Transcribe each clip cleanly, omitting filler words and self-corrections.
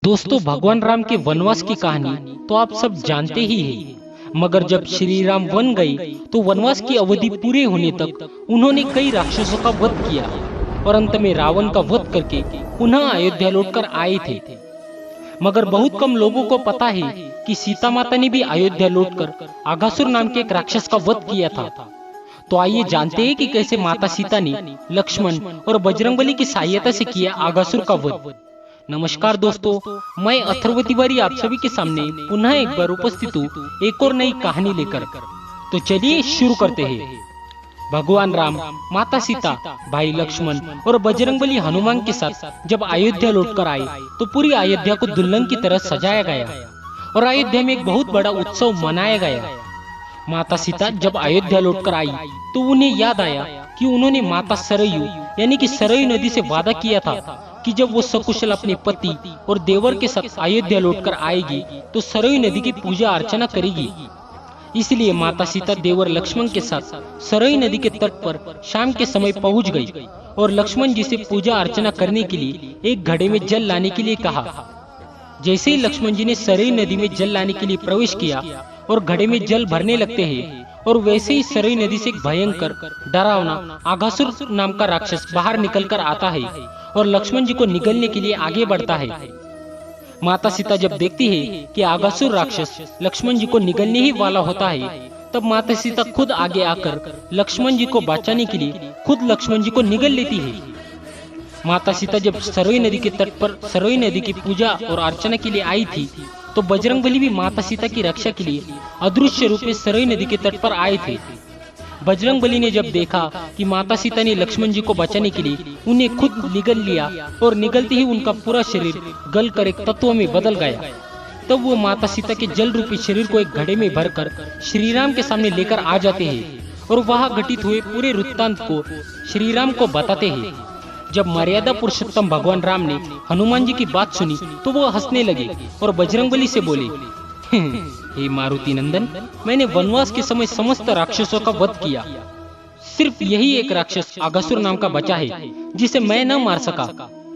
दोस्तों, भगवान राम के वनवास की कहानी तो आप सब जानते ही हैं। मगर जब श्री राम वन गए तो वनवास की अवधि पूरे होने तक उन्होंने कई राक्षसों का वध किया और अंत में रावण का वध करके पुनः अयोध्या लौटकर आए थे। मगर बहुत कम लोगों को पता है कि सीता माता ने भी अयोध्या लौटकर आगासुर नाम के एक राक्षस का वध किया था। तो आइए जानते हैं कि कैसे माता सीता ने लक्ष्मण और बजरंगबली की सहायता से किया आगासुर का वध। नमस्कार दोस्तों, मैं अथर्व तिवारी आप सभी के सामने पुनः एक बार उपस्थित हूँ एक और नई कहानी लेकर। तो चलिए शुरू करते हैं। भगवान राम, माता सीता, भाई लक्ष्मण और बजरंगबली हनुमान के साथ जब अयोध्या लौटकर आए तो पूरी अयोध्या को दुल्हन की तरह सजाया गया और अयोध्या में एक बहुत बड़ा उत्सव मनाया गया। माता सीता जब अयोध्या लौटकर आई तो उन्हें याद आया कि उन्होंने माता सरयू यानी कि सरयू नदी से वादा किया था कि जब वो सकुशल अपने पति और देवर के साथ अयोध्या लौटकर आएगी तो सरयू नदी की पूजा अर्चना करेगी। इसलिए माता सीता देवर लक्ष्मण के साथ सरयू नदी के तट पर शाम के समय पहुंच गई और लक्ष्मण जी से पूजा अर्चना करने के लिए एक घड़े में जल लाने के लिए कहा। जैसे ही लक्ष्मण जी ने सरयू नदी में जल लाने के लिए प्रवेश किया और घड़े में जल भरने लगते हैं और वैसे ही सरयू नदी से एक भयंकर डरावना आगासुर नाम का राक्षस बाहर निकलकर आता है और लक्ष्मण जी को निगलने के लिए आगे बढ़ता है। माता सीता जब देखती है कि आगासुर राक्षस लक्ष्मण जी को निगलने ही वाला होता है, तब माता सीता खुद आगे आकर लक्ष्मण जी को बचाने के लिए खुद लक्ष्मण जी को निगल लेती है। माता सीता जब सरयू नदी के तट पर सरयू नदी की पूजा और अर्चना के लिए आई थी तो बजरंगबली भी माता सीता की रक्षा के लिए अदृश्य रूप में सरयू नदी के तट पर आए थे। बजरंगबली ने जब देखा कि माता सीता ने लक्ष्मण जी को बचाने के लिए उन्हें खुद निगल लिया और निगलते ही उनका पूरा शरीर गलकर एक तत्व में बदल गया, तब वो माता सीता के जल रूपी शरीर को एक घड़े में भरकर श्री राम के सामने लेकर आ जाते हैं और वहां घटित हुए पूरे वृत्तांत को श्री राम को बताते हैं। जब मर्यादा पुरुषोत्तम भगवान राम ने हनुमान जी की बात सुनी तो वो हंसने लगे और बजरंगबली से बोले, हे मारुति नंदन, मैंने वनवास के समय समस्त राक्षसों का वध किया, सिर्फ यही एक राक्षस आगासुर नाम का बचा है जिसे मैं न मार सका,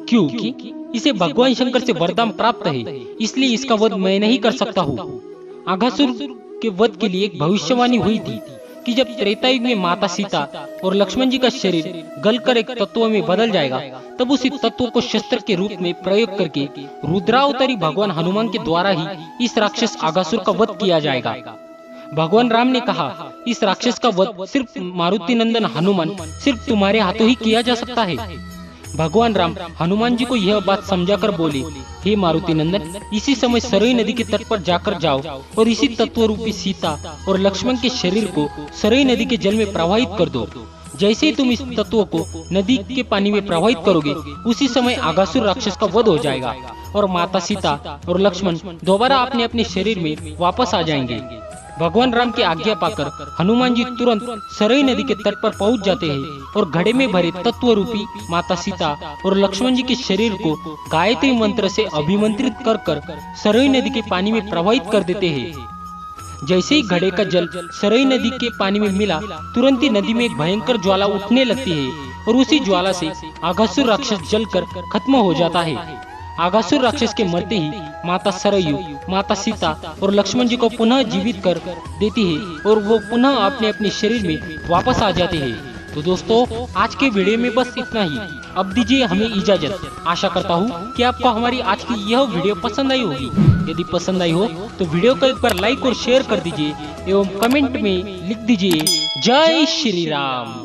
क्योंकि इसे भगवान शंकर से वरदान प्राप्त है, इसलिए इसका वध मैं नहीं कर सकता हूँ। आगासुर के वध के लिए एक भविष्यवाणी हुई थी कि जब त्रेता युग में माता सीता और लक्ष्मण जी का शरीर गलकर एक तत्व में बदल जाएगा, तब उसी तत्व को शस्त्र के रूप में प्रयोग करके रुद्रावतारी भगवान हनुमान के द्वारा ही इस राक्षस आगासुर का वध किया जाएगा। भगवान राम ने कहा, इस राक्षस का वध सिर्फ मारुति नंदन हनुमान, सिर्फ तुम्हारे हाथों ही किया जा सकता है। भगवान राम हनुमान जी को यह बात समझाकर बोले, हे मारुति नंदन, इसी समय सरयू नदी के तट पर जाकर जाओ और इसी तत्व रूपी सीता और लक्ष्मण के शरीर को सरयू नदी के जल में प्रवाहित कर दो। जैसे ही तुम इस तत्व को नदी के पानी में प्रवाहित करोगे, उसी समय आगासुर राक्षस का वध हो जाएगा और माता सीता और लक्ष्मण दोबारा अपने अपने शरीर में वापस आ जाएंगे। भगवान राम की आज्ञा पाकर हनुमान जी तुरंत सरयू नदी के तट पर पहुंच जाते हैं और घड़े में भरे तत्व रूपी माता सीता और लक्ष्मण जी के शरीर को गायत्री मंत्र से अभिमंत्रित कर कर सरयू नदी के पानी में प्रवाहित कर देते हैं। जैसे ही घड़े का जल सरयू नदी के पानी में मिला, तुरंत ही नदी में एक भयंकर ज्वाला उठने लगती है और उसी ज्वाला से आगासुर राक्षस जलकर खत्म हो जाता है। आगासुर राक्षस के मरते ही माता सरयू माता सीता और लक्ष्मण जी को पुनः जीवित कर देती है और वो पुनः अपने अपने शरीर में वापस आ जाते हैं। तो दोस्तों, आज के वीडियो में बस इतना ही। अब दीजिए हमें इजाजत। आशा करता हूँ कि आपको हमारी आज की यह वीडियो पसंद आई होगी। यदि पसंद आई हो तो वीडियो को एक बार लाइक और शेयर कर दीजिए एवं कमेंट में लिख दीजिए, जय श्री राम।